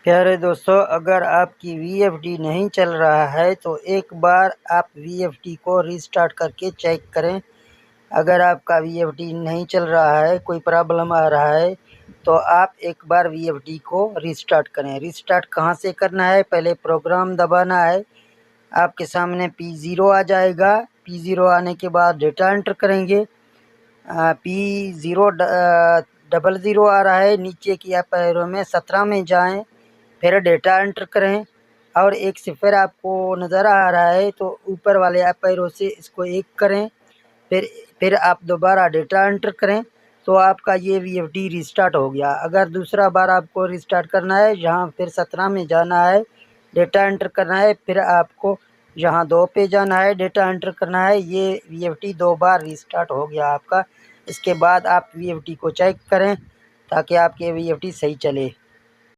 प्यारे दोस्तों, अगर आपकी VFD नहीं चल रहा है तो एक बार आप VFD को रीस्टार्ट करके चेक करें। अगर आपका VFD नहीं चल रहा है, कोई प्रॉब्लम आ रहा है, तो आप एक बार VFD को रीस्टार्ट करें। रीस्टार्ट कहाँ से करना है? पहले प्रोग्राम दबाना है। आपके सामने P0 आ जाएगा। P0 आने के बाद डेटा एंटर करेंगे। P0 00 आ रहा है, नीचे की आप पैरों में 17 में जाएं, फिर डेटा एंटर करें और एक सिफर आपको नज़र आ रहा है तो ऊपर वाले आप पैरों से इसको एक करें। फिर आप दोबारा डेटा एंटर करें तो आपका ये VFD रीस्टार्ट हो गया। अगर दूसरा बार आपको रीस्टार्ट करना है, जहाँ फिर 17 में जाना है, डेटा एंटर करना है, फिर आपको जहाँ 2 पे जाना है, डेटा एंटर करना है। ये VFD 2 बार रीस्टार्ट हो गया आपका। इसके बाद आप VFD को चेक करें ताकि आपके VFD सही चले।